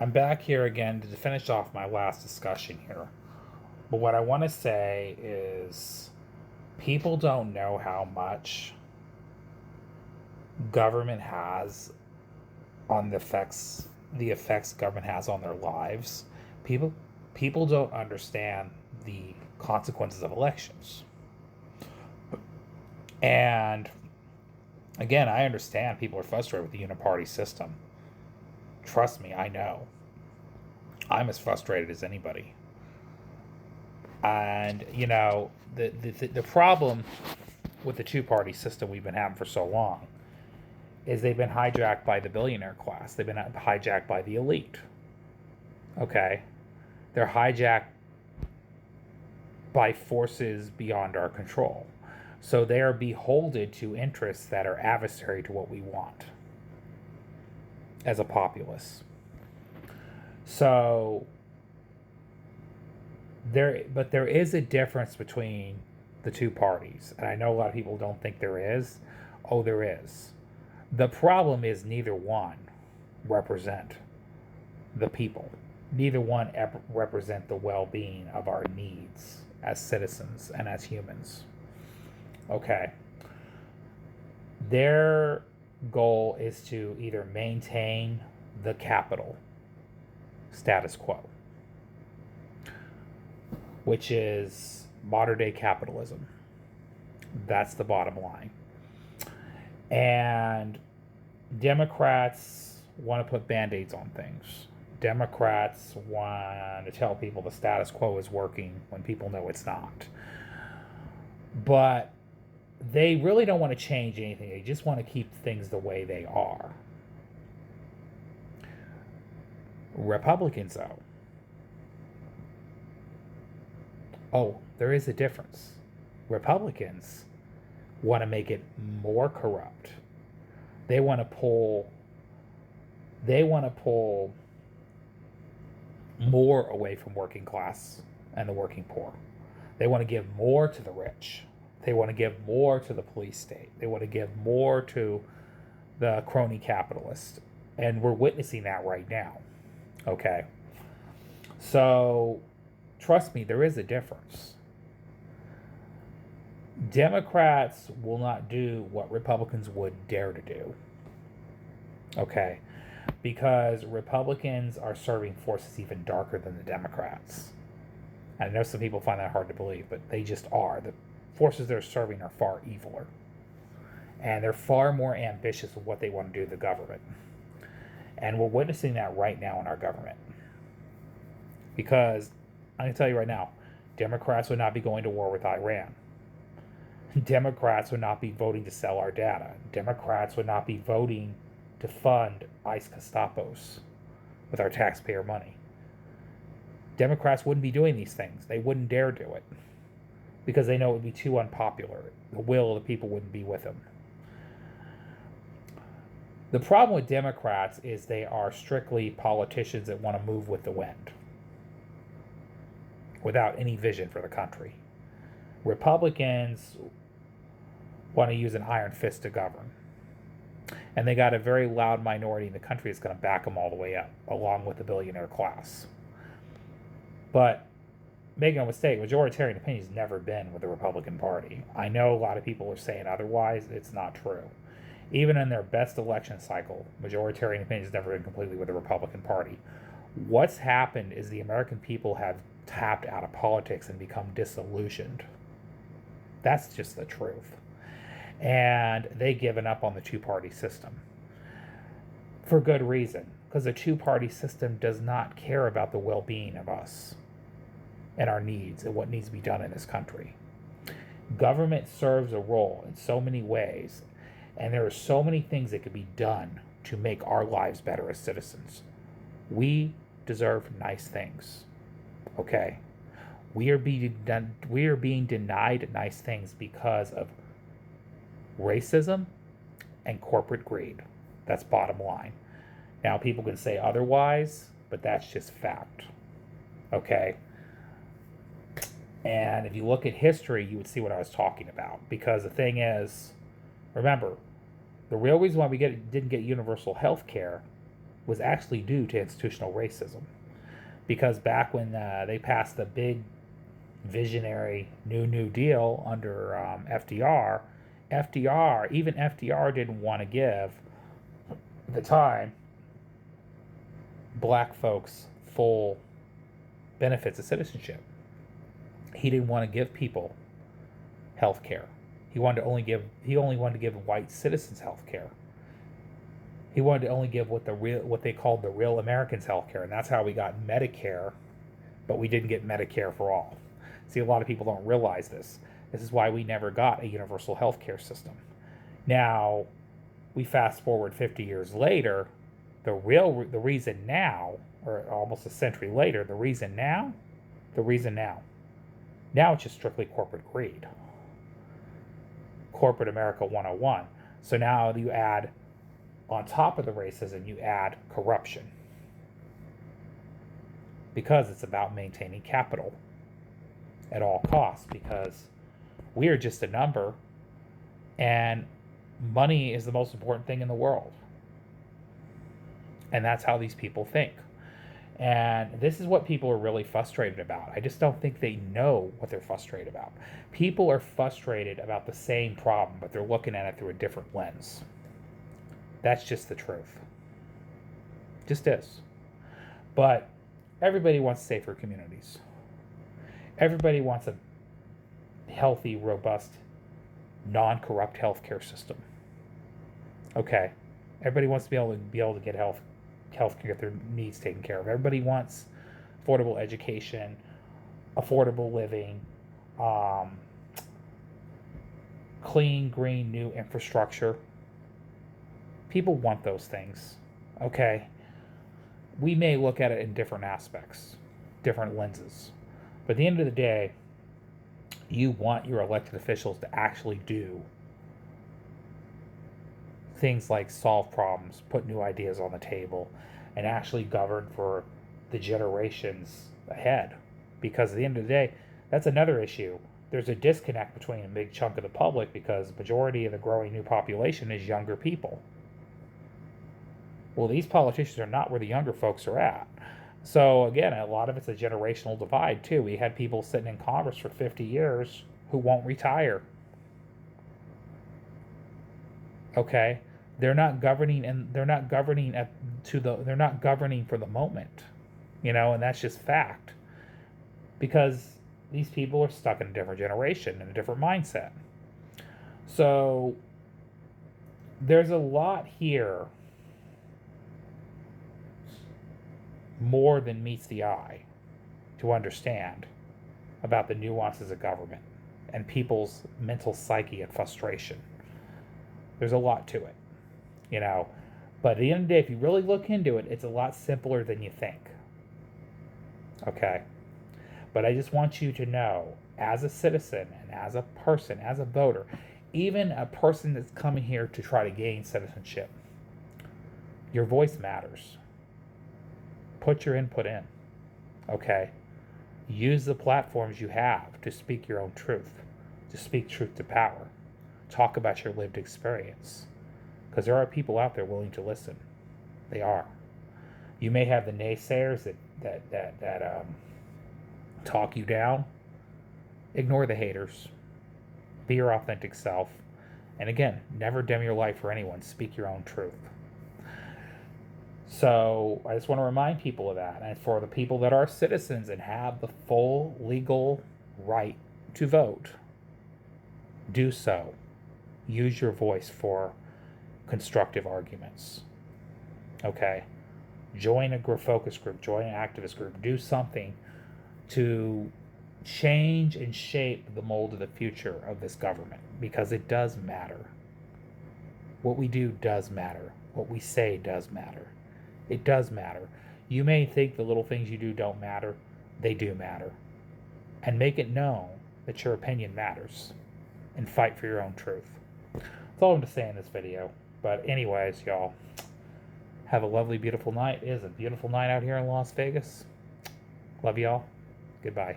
I'm back here again to finish off my last discussion here. But what I want to say is people don't know how much government has on the effects government has on their lives. People people don't understand the consequences of elections. And again, I understand people are frustrated with the uniparty system. Trust me, I know. I'm as frustrated as anybody. And the problem with the two-party system we've been having for so long is they've been hijacked by the billionaire class. They've been hijacked by the elite. Okay, they're hijacked by forces beyond our control. So they are beholden to interests that are adversary to what we want as a populace. So there is a difference between the two parties, and I know a lot of people don't think there is. Oh, there is. The problem is neither one represent the people. Neither one represent the well-being of our needs as citizens and as humans. Okay. Their goal is to either maintain the capital status quo, which is modern day capitalism. That's the bottom line. And Democrats want to put band aids on things. Democrats want to tell people the status quo is working when people know it's not. But they really don't want to change anything. They just want to keep things the way they are. Republicans, though, oh, there is a difference. Republicans want to make it more corrupt. They want to pull more away from working class and the working poor. They want to give more to the rich. They want to give more to the police state. They want to give more to the crony capitalists. And we're witnessing that right now. Okay. So trust me, there is a difference. Democrats will not do what Republicans would dare to do. Okay. Because Republicans are serving forces even darker than the Democrats. I know some people find that hard to believe, but they just are. The forces they're serving are far eviler. And they're far more ambitious with what they want to do to the government. And we're witnessing that right now in our government. Because I can tell you right now, Democrats would not be going to war with Iran. Democrats would not be voting to sell our data. Democrats would not be voting to fund ICE Gestapos with our taxpayer money. Democrats wouldn't be doing these things. They wouldn't dare do it because they know it would be too unpopular. The will of the people wouldn't be with them. The problem with Democrats is they are strictly politicians that want to move with the wind without any vision for the country. Republicans want to use an iron fist to govern. And they got a very loud minority in the country that's going to back them all the way up, along with the billionaire class. But make no mistake, majoritarian opinion has never been with the Republican Party. I know a lot of people are saying otherwise. It's not true. Even in their best election cycle, majoritarian opinion has never been completely with the Republican Party. What's happened is the American people have tapped out of politics and become disillusioned. That's just the truth. And they've given up on the two-party system. For good reason. Because the two-party system does not care about the well-being of us and our needs and what needs to be done in this country. Government serves a role in so many ways, and there are so many things that could be done to make our lives better as citizens. We deserve nice things. Okay? We are being denied nice things because of racism and corporate greed. That's bottom line. Now, people can say otherwise, but that's just fact. Okay? And if you look at history, you would see what I was talking about. Because the thing is, remember, the real reason why we didn't get universal health care was actually due to institutional racism. Because back when they passed the big visionary New Deal under even FDR didn't want to give, at the time, black folks full benefits of citizenship. He didn't want to give people health care. He only wanted to give white citizens health care. He wanted to only give what they called the real Americans health care, and that's how we got Medicare, but we didn't get Medicare for all. See, a lot of people don't realize this. This is why we never got a universal health care system. Now, we fast forward 50 years later, the reason now, or almost a century later, the reason now, now it's just strictly corporate greed. Corporate America 101. So now you add, on top of the racism, you add corruption. Because it's about maintaining capital at all costs, because we are just a number, and money is the most important thing in the world. And that's how these people think. And this is what people are really frustrated about. I just don't think they know what they're frustrated about. People are frustrated about the same problem, but they're looking at it through a different lens. That's just the truth. Just is. But everybody wants safer communities. Everybody wants a healthy, robust, non-corrupt healthcare system. Okay. Everybody wants to be able to get health care, get their needs taken care of. Everybody wants affordable education, affordable living, clean, green, new infrastructure. People want those things. Okay. We may look at it in different aspects, different lenses. But at the end of the day, you want your elected officials to actually do things like solve problems, put new ideas on the table, and actually govern for the generations ahead. Because at the end of the day, that's another issue. There's a disconnect between a big chunk of the public because the majority of the growing new population is younger people. Well, these politicians are not where the younger folks are at. So again, a lot of it's a generational divide too. We had people sitting in Congress for 50 years who won't retire. Okay? They're not governing they're not governing for the moment. And that's just fact. Because these people are stuck in a different generation and a different mindset. So there's a lot here more than meets the eye to understand about the nuances of government and people's mental psyche and frustration. There's a lot to it, But at the end of the day, if you really look into it, it's a lot simpler than you think. Okay? But I just want you to know, as a citizen and as a person, as a voter, even a person that's coming here to try to gain citizenship, your voice matters. Put your input in. Okay? Use the platforms you have to speak your own truth, to speak truth to power. Talk about your lived experience. Because there are people out there willing to listen. They are. You may have the naysayers that talk you down. Ignore the haters. Be your authentic self. And again, never dim your light for anyone. Speak your own truth. So I just want to remind people of that. And for the people that are citizens and have the full legal right to vote, do so. Use your voice for constructive arguments. Okay? Join a focus group. Join an activist group. Do something to change and shape the mold of the future of this government. Because it does matter. What we do does matter. What we say does matter. It does matter. You may think the little things you do don't matter. They do matter. And make it known that your opinion matters. And fight for your own truth. That's all I'm going to say in this video. But anyways, y'all, have a lovely, beautiful night. It is a beautiful night out here in Las Vegas. Love y'all. Goodbye.